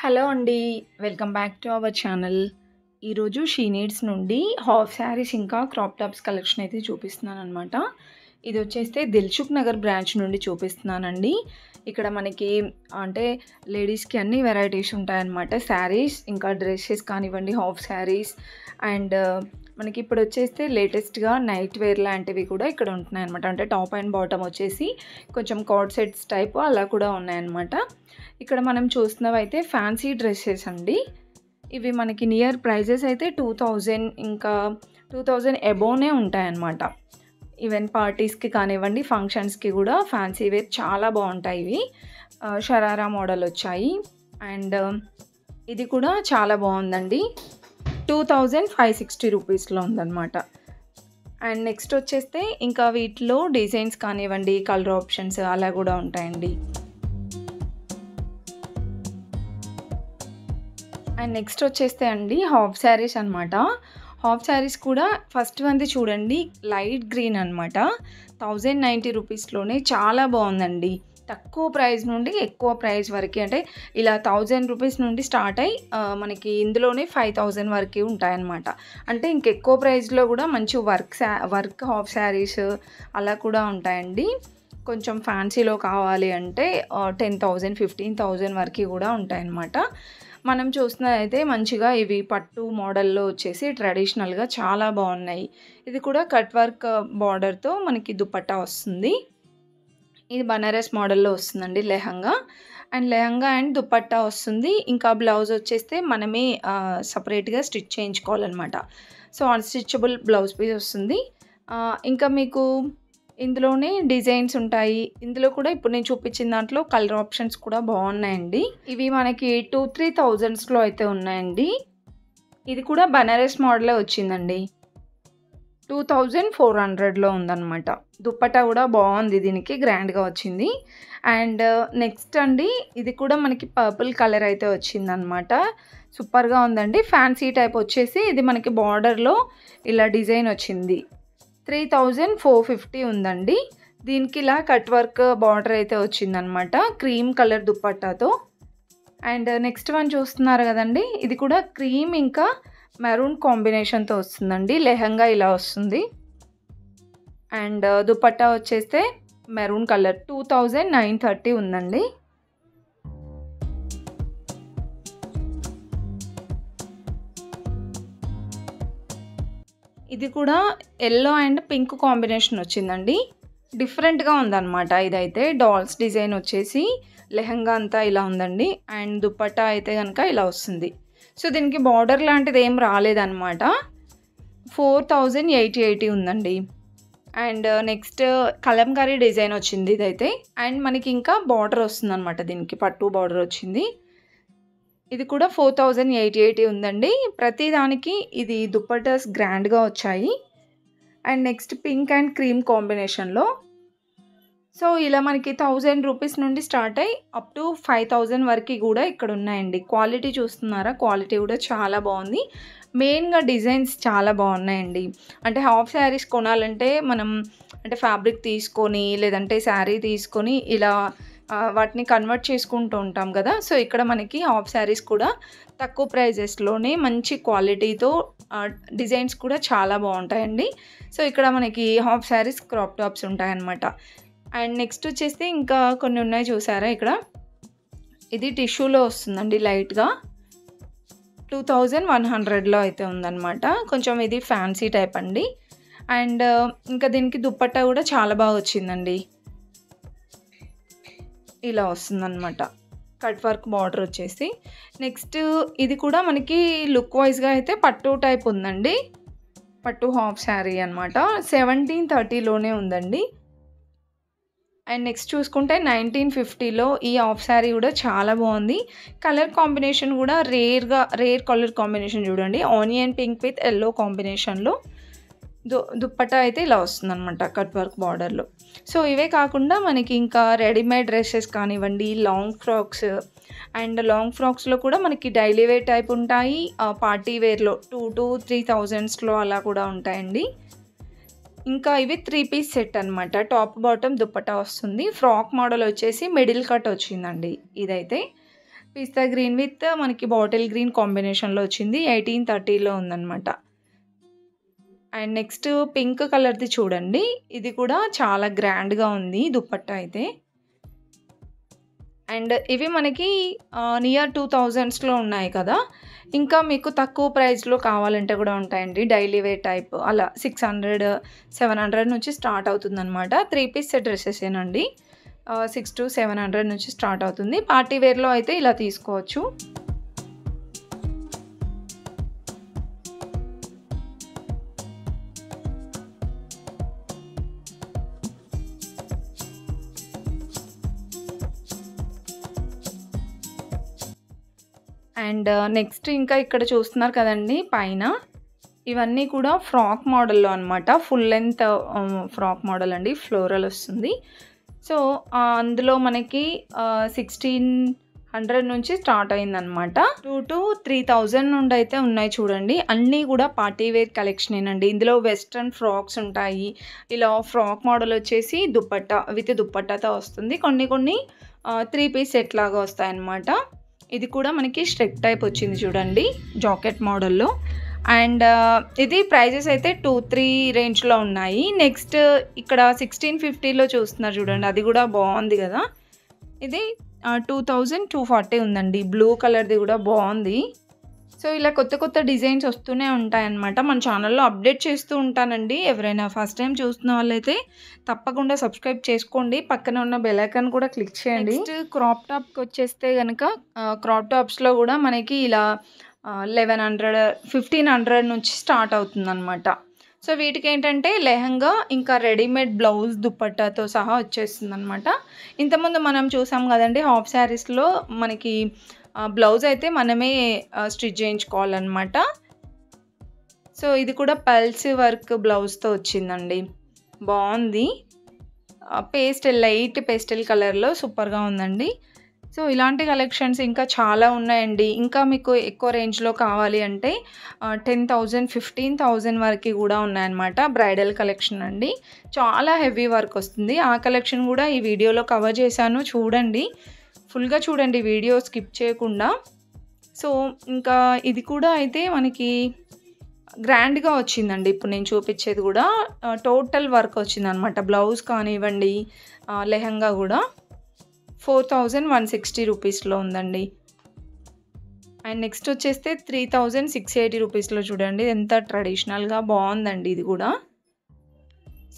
Hello అండి. Welcome back to our channel. ఈరోజు she needs నుండి హాఫ్ శారీస్ ఇంకా క్రాప్ టాప్స్ కలెక్షన్ అయితే చూపిస్తున్నాననమాట. ఇది వచ్చేస్తే దిల్సుఖ్ నగర్ బ్రాంచ్ నుండి చూపిస్తున్నానండి. ఇక్కడ మనకి అంటే లేడీస్‌కి అన్ని వెరైటీస్ ఉంటాయన్నమాట. శారీస్ ఇంకా డ్రెసెస్ కానివ్వండి, హాఫ్ శారీస్ అండ్ మనకి ఇప్పుడు వచ్చేస్తే లేటెస్ట్‌గా నైట్ వేర్ లాంటివి కూడా ఇక్కడ ఉంటున్నాయన్నమాట. అంటే టాప్ అండ్ బాటమ్ వచ్చేసి కొంచెం కార్డ్ సెట్స్ టైప్ అలా కూడా ఉన్నాయన్నమాట. ఇక్కడ మనం చూస్తున్నవైతే ఫ్యాన్సీ డ్రెస్సెస్ అండి. ఇవి మనకి నియర్ ప్రైజెస్ అయితే 2000 ఇంకా 2000 అబోవ్‌నే ఉంటాయన్నమాట. ఈవెన్ పార్టీస్‌కి కానివ్వండి, ఫంక్షన్స్‌కి కూడా ఫ్యాన్సీ వేర్ చాలా బాగుంటాయి ఇవి. షరారా మోడల్ వచ్చాయి అండ్ ఇది కూడా చాలా బాగుందండి. 2560 రూపీస్లో ఉందన్నమాట. అండ్ నెక్స్ట్ వచ్చేస్తే ఇంకా వీటిలో డిజైన్స్ కానివ్వండి, కలర్ ఆప్షన్స్ అలా కూడా ఉంటాయండి. అండ్ నెక్స్ట్ వచ్చేస్తే అండి హాఫ్ శారీస్ అనమాట. హాఫ్ శారీస్ కూడా ఫస్ట్ వన్ది చూడండి, లైట్ గ్రీన్ అనమాట. 1090 రూపీస్లోనే చాలా బాగుందండి. తక్కువ ప్రైస్ నుండి ఎక్కువ ప్రైస్ వరకు, అంటే ఇలా 1000 రూపీస్ నుండి స్టార్ట్ అయ్యి మనకి ఇందులోనే 5000 వరకు ఉంటాయన్నమాట. అంటే ఇంకెక్కువ ప్రైస్లో కూడా మంచి వర్క్ హాఫ్ శారీస్ అలా కూడా ఉంటాయండి. కొంచెం ఫ్యాన్సీలో కావాలి అంటే 10,000 15,000 వరకు కూడా ఉంటాయన్నమాట. మనం చూస్తున్నదైతే మంచిగా ఇవి పట్టు మోడల్లో వచ్చేసి ట్రెడిషనల్గా చాలా బాగున్నాయి. ఇది కూడా కట్ వర్క్ బార్డర్తో మనకి దుపట్టా వస్తుంది. ఇది బనారస్ మోడల్లో వస్తుందండి లెహంగా. అండ్ లెహంగా అండ్ దుపట్టా వస్తుంది. ఇంకా బ్లౌజ్ వచ్చేస్తే మనమే సపరేట్గా స్టిచ్ చేయించుకోవాలన్నమాట. సో అన్స్టిచబుల్ బ్లౌజ్ పీస్ వస్తుంది. ఇంకా మీకు ఇందులోనే డిజైన్స్ ఉంటాయి. ఇందులో కూడా ఇప్పుడు నేను చూపించిన దాంట్లో కలర్ ఆప్షన్స్ కూడా బాగున్నాయండి. ఇవి మనకి 2-3 అయితే ఉన్నాయండి. ఇది కూడా బనారస్ మోడలే వచ్చిందండి. 2400లో ఉందన్నమాట. దుప్పట్టా కూడా బాగుంది, దీనికి గ్రాండ్గా వచ్చింది. అండ్ నెక్స్ట్ అండి ఇది కూడా మనకి పర్పుల్ కలర్ అయితే వచ్చిందనమాట. సూపర్గా ఉందండి. ఫ్యాన్సీ టైప్ వచ్చేసి ఇది మనకి బార్డర్లో ఇలా డిజైన్ వచ్చింది. 3450 ఉందండి. దీనికి ఇలా కట్ వర్క్ బార్డర్ అయితే వచ్చిందనమాట, క్రీమ్ కలర్ దుప్పట్టాతో. అండ్ నెక్స్ట్ వన్ చూస్తున్నారు కదండి, ఇది కూడా క్రీమ్ ఇంకా మెరూన్ కాంబినేషన్తో వస్తుందండి. లెహంగా ఇలా వస్తుంది అండ్ దుపట్టా వచ్చేస్తే మెరూన్ కలర్. 2930 ఉందండి. ఇది కూడా ఎల్లో అండ్ పింక్ కాంబినేషన్ వచ్చిందండి. డిఫరెంట్గా ఉందన్నమాట. ఇదైతే డాల్స్ డిజైన్ వచ్చేసి లెహంగా అంతా ఇలా ఉందండి. అండ్ దుపట్టా అయితే కనుక ఇలా వస్తుంది. సో దీనికి బార్డర్ లాంటిది ఏం రాలేదన్నమాట. 4080 ఉందండి. అండ్ నెక్స్ట్ కలంకారీ డిజైన్ వచ్చింది ఇదైతే. అండ్ మనకి ఇంకా బార్డర్ వస్తుంది అనమాట, దీనికి పట్టు బార్డర్ వచ్చింది. ఇది కూడా 4080 ఉందండి. ప్రతి దానికి ఇది దుప్పటాస్ గ్రాండ్గా వచ్చాయి. And next pink and cream కాంబినేషన్లో. సో ఇలా మనకి 1000 రూపీస్ నుండి స్టార్ట్ అయ్యి అప్ టు 5000 వరకు కూడా ఇక్కడ ఉన్నాయండి. క్వాలిటీ చూస్తున్నారా, క్వాలిటీ కూడా చాలా బాగుంది. మెయిన్గా డిజైన్స్ చాలా బాగున్నాయండి. అంటే హాఫ్ శారీస్ కొనాలంటే మనం అంటే ఫ్యాబ్రిక్ తీసుకొని లేదంటే శారీ తీసుకొని ఇలా వాటిని కన్వర్ట్ చేసుకుంటూ ఉంటాం కదా. సో ఇక్కడ మనకి హాఫ్ శారీస్ కూడా తక్కువ ప్రైజెస్లోనే మంచి క్వాలిటీతో డిజైన్స్ కూడా చాలా బాగుంటాయండి. సో ఇక్కడ మనకి హాఫ్ శారీస్ క్రాప్ టాప్స్ ఉంటాయన్నమాట. అండ్ నెక్స్ట్ వచ్చేస్తే ఇంకా కొన్ని ఉన్నాయి చూసారా ఇక్కడ. ఇది టిష్యూలో వస్తుందండి లైట్గా. 2100లో అయితే ఉందన్నమాట. కొంచెం ఇది ఫ్యాన్సీ టైప్ అండి. అండ్ ఇంకా దీనికి దుప్పట్టా కూడా చాలా బాగా వచ్చిందండి. ఇలా వస్తుందన్నమాట, కట్ వర్క్ బార్డర్ వచ్చేసి. నెక్స్ట్ ఇది కూడా మనకి లుక్ వైజ్గా అయితే పట్టు టైప్ ఉందండి. పట్టు హాఫ్ శారీ అనమాట. 1730లోనే ఉందండి. అండ్ నెక్స్ట్ చూసుకుంటే 1950లో ఈ హాఫ్ శారీ కూడా చాలా బాగుంది. కలర్ కాంబినేషన్ కూడా రేర్ కలర్ కాంబినేషన్ చూడండి. ఆనియన్ పింక్ విత్ ఎల్లో కాంబినేషన్లో దుప్పట్టా అయితే ఇలా వస్తుందన్నమాట కట్ వర్క్ బార్డర్లో. సో ఇవే కాకుండా మనకి ఇంకా రెడీమేడ్ డ్రెస్సెస్ కానివ్వండి, లాంగ్ ఫ్రాక్స్. అండ్ లాంగ్ ఫ్రాక్స్లో కూడా మనకి డైలీ వేర్ టైప్ ఉంటాయి, పార్టీ వేర్లో 2-3 అలా కూడా ఉంటాయండి. ఇంకా ఇవి 3 పీస్ సెట్ అనమాట. టాప్ బాటమ్ దుపట్టా వస్తుంది. ఫ్రాక్ మోడల్ వచ్చేసి మిడిల్ కట్ వచ్చిందండి ఇదైతే. పిస్తా గ్రీన్ విత్ మనకి బాటిల్ గ్రీన్ కాంబినేషన్లో వచ్చింది. 1830లో ఉందన్నమాట. అండ్ నెక్స్ట్ పింక్ కలర్ది చూడండి, ఇది కూడా చాలా గ్రాండ్గా ఉంది దుపట్టా అయితే. అండ్ ఇవి మనకి నియర్ 2000స్లో ఉన్నాయి కదా. ఇంకా మీకు తక్కువ ప్రైస్లో కావాలంటే కూడా ఉంటాయండి, డైలీ వేర్ టైప్ అలా 600 700 నుంచి స్టార్ట్ అవుతుందన్నమాట. 3 పీస్ సెట్ డ్రెస్సెసేనండి. 6 to 700 నుంచి స్టార్ట్ అవుతుంది. పార్టీ వేర్లో అయితే ఇలా తీసుకోవచ్చు. అండ్ నెక్స్ట్ ఇంకా ఇక్కడ చూస్తున్నారు కదండి పైన, ఇవన్నీ కూడా ఫ్రాక్ మోడల్లో అనమాట. ఫుల్ లెంత్ ఫ్రాక్ మోడల్ అండి, ఫ్లోరల్ వస్తుంది. సో అందులో మనకి 1600 నుంచి స్టార్ట్ అయిందనమాట. 2 to 3000 నుండి అయితే ఉన్నాయి చూడండి. అన్నీ కూడా పార్టీ వేర్ కలెక్షనేనండి. ఇందులో వెస్ట్రన్ ఫ్రాక్స్ ఉంటాయి. ఇలా ఫ్రాక్ మోడల్ వచ్చేసి దుపట్టా విత్ దుపట్టాతో వస్తుంది. కొన్ని 3 పీస్ సెట్ లాగా వస్తాయన్నమాట. ఇది కూడా మనకి స్ట్రెక్ టైప్ వచ్చింది చూడండి, జాకెట్ మోడల్లో. అండ్ ఇది ప్రైజెస్ అయితే 2-3 రేంజ్లో ఉన్నాయి. నెక్స్ట్ ఇక్కడ 1650లో చూస్తున్నారు చూడండి, అది కూడా బాగుంది కదా. ఇది 2240 ఉందండి. బ్లూ కలర్ది కూడా బాగుంది. సో ఇలా కొత్త కొత్త డిజైన్స్ వస్తూనే ఉంటాయన్నమాట. మన ఛానల్లో అప్డేట్ చేస్తూ ఉంటానండి. ఎవరైనా ఫస్ట్ టైం చూస్తున్న వాళ్ళైతే తప్పకుండా సబ్స్క్రైబ్ చేసుకోండి. పక్కన ఉన్న బెల్ ఐకాన్ కూడా క్లిక్ చేయండి. నెక్స్ట్ క్రాప్ టాప్కి వచ్చేస్తే కనుక క్రాప్ టాప్స్లో కూడా మనకి ఇలా 1100 1500 నుంచి స్టార్ట్ అవుతుందన్నమాట. సో వీటికి ఏంటంటే లెహంగా ఇంకా రెడీమేడ్ బ్లౌజ్ దుపట్టాతో సహా వచ్చేస్తుంది అనమాట. ఇంతకుముందు మనం చూసాం కదండి హాఫ్ శారీస్లో మనకి బ్లౌజ్ అయితే మనమే స్టిచ్ చేయించుకోవాలన్నమాట. సో ఇది కూడా పల్స్ వర్క్ బ్లౌజ్తో వచ్చిందండి, బాగుంది. లైట్ పేస్టల్ కలర్లో సూపర్గా ఉందండి. సో ఇలాంటి కలెక్షన్స్ ఇంకా చాలా ఉన్నాయండి. ఇంకా మీకు ఎక్కువ రేంజ్లో కావాలి అంటే 10,000 15,000 వరకు కూడా ఉన్నాయన్నమాట. బ్రైడల్ కలెక్షన్ అండి, చాలా హెవీ వర్క్ వస్తుంది. ఆ కలెక్షన్ కూడా ఈ వీడియోలో కవర్ చేశాను, చూడండి, ఫుల్గా చూడండి వీడియో స్కిప్ చేయకుండా. సో ఇంకా ఇది కూడా అయితే మనకి గ్రాండ్గా వచ్చిందండి. ఇప్పుడు నేను చూపించేది కూడా టోటల్ వర్క్ వచ్చిందనమాట. బ్లౌజ్ కానివ్వండి, లెహంగా కూడా 4160 రూపీస్లో ఉందండి. అండ్ నెక్స్ట్ వచ్చేస్తే 3680 రూపీస్లో చూడండి, ఎంత ట్రెడిషనల్గా బాగుందండి ఇది కూడా.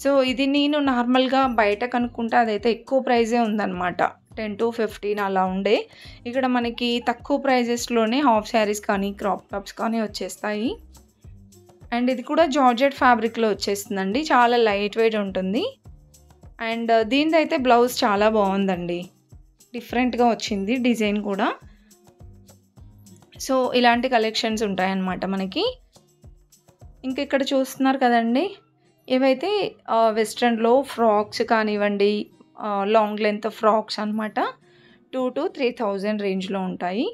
సో ఇది నేను నార్మల్గా బయట కనుక్కుంటే అదైతే ఎక్కువ ప్రైజే ఉందన్నమాట, 10 to 15 అలా ఉండే. ఇక్కడ మనకి తక్కువ ప్రైజెస్లోనే హాఫ్ శారీస్ కానీ క్రాప్ టాప్స్ కానీ వచ్చేస్తాయి. అండ్ ఇది కూడా జార్జెట్ ఫ్యాబ్రిక్లో వచ్చేస్తుందండి, చాలా లైట్ వెయిట్ ఉంటుంది. అండ్ దీనిది అయితే బ్లౌజ్ చాలా బాగుందండి, డిఫరెంట్గా వచ్చింది డిజైన్ కూడా. సో ఇలాంటి కలెక్షన్స్ ఉంటాయన్నమాట మనకి. ఇంక ఇక్కడ చూస్తున్నారు కదండి, ఏవైతే వెస్ట్రన్లో ఫ్రాక్స్ కానివ్వండి, లాంగ్ లెంత్ ఫ్రాక్స్ అనమాట. 2 to 3000 రేంజ్లో ఉంటాయి.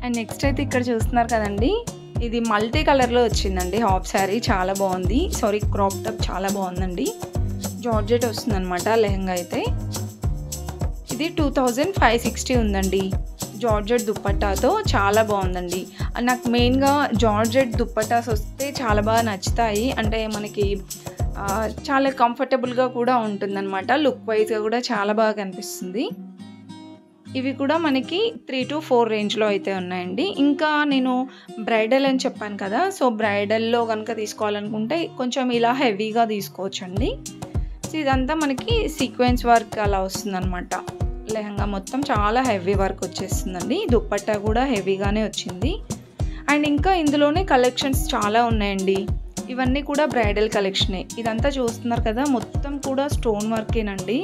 అండ్ నెక్స్ట్ అయితే ఇక్కడ చూస్తున్నారు కదండి, ఇది మల్టీ కలర్లో వచ్చిందండి హాఫ్ శారీ, చాలా బాగుంది. సారీ క్రాప్ టాప్ చాలా బాగుందండి. జార్జెట్ వస్తుందన్నమాట లెహంగా అయితే. ఇది 2560 ఉందండి. జార్జెట్ దుప్పట్టాతో చాలా బాగుందండి. నాకు మెయిన్గా జార్జెట్ దుప్పట్టాస్ వస్తే చాలా బాగా నచ్చుతాయి. అంటే మనకి చాలా కంఫర్టబుల్గా కూడా ఉంటుందన్నమాట. లుక్ వైజ్గా కూడా చాలా బాగా కనిపిస్తుంది. ఇవి కూడా మనకి 3 to 4 రేంజ్లో అయితే ఉన్నాయండి. ఇంకా నేను బ్రైడల్ అని చెప్పాను కదా, సో బ్రైడల్లో కనుక తీసుకోవాలనుకుంటే కొంచెం ఇలా హెవీగా తీసుకోవచ్చండి. సో ఇదంతా మనకి సీక్వెన్స్ వర్క్ అలా వస్తుందన్నమాట. లెహంగా మొత్తం చాలా హెవీ వర్క్ వచ్చేస్తుందండి. దుప్పట్టా కూడా హెవీగానే వచ్చింది. అండ్ ఇంకా ఇందులోనే కలెక్షన్స్ చాలా ఉన్నాయండి. ఇవన్నీ కూడా బ్రైడల్ కలెక్షనే. ఇదంతా చూస్తున్నారు కదా, మొత్తం కూడా స్టోన్ వర్కేనండి.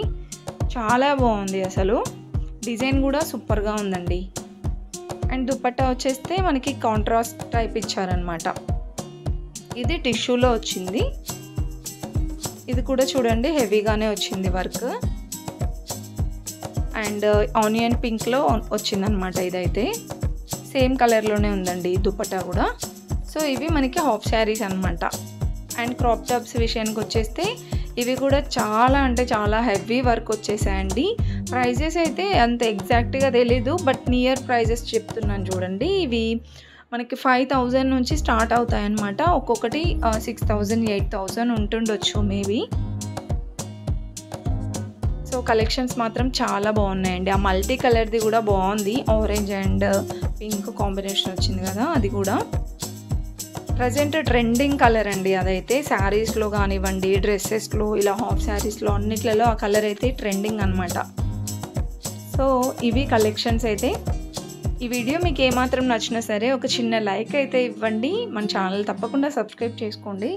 చాలా బాగుంది అసలు. డిజైన్ కూడా సూపర్గా ఉందండి. అండ్ దుపట్టా వచ్చేస్తే మనకి కాంట్రాస్ట్ టైప్ ఇచ్చారనమాట. ఇది టిష్యూలో వచ్చింది. ఇది కూడా చూడండి హెవీగానే వచ్చింది వర్క్. అండ్ ఆనియన్ పింక్లో వచ్చిందనమాట. ఇదైతే సేమ్ కలర్లోనే ఉందండి దుపట్టా కూడా. సో ఇవి మనకి హాఫ్ శారీస్ అనమాట. అండ్ క్రాప్ టాప్స్ విషయానికి వచ్చేస్తే ఇవి కూడా చాలా అంటే చాలా హెవీ వర్క్ వచ్చేసాయండి. ప్రైజెస్ అయితే అంత ఎగ్జాక్ట్గా తెలీదు, బట్ నియర్ ప్రైజెస్ చెప్తున్నాను చూడండి. ఇవి మనకి 5,000 నుంచి స్టార్ట్ అవుతాయన్నమాట. ఒక్కొక్కటి 6,000 8,000 ఉంటుండొచ్చు మేబీ. సో కలెక్షన్స్ మాత్రం చాలా బాగున్నాయండి. ఆ మల్టీ కలర్ది కూడా బాగుంది. ఆరెంజ్ అండ్ పింక్ కాంబినేషన్ వచ్చింది కదా, అది కూడా ప్రజెంట్ ట్రెండింగ్ కలర్ అండి. అదైతే శారీస్లో కానివ్వండి, డ్రెస్సెస్లో, ఇలా హాఫ్ శారీస్లో అన్నిట్లలో ఆ కలర్ అయితే ట్రెండింగ్ అనమాట. సో ఇవి కలెక్షన్స్ అయితే. ఈ వీడియో మీకు ఏమాత్రం నచ్చినా సరే ఒక చిన్న లైక్ అయితే ఇవ్వండి. మన ఛానల్ తప్పకుండా సబ్స్క్రైబ్ చేసుకోండి.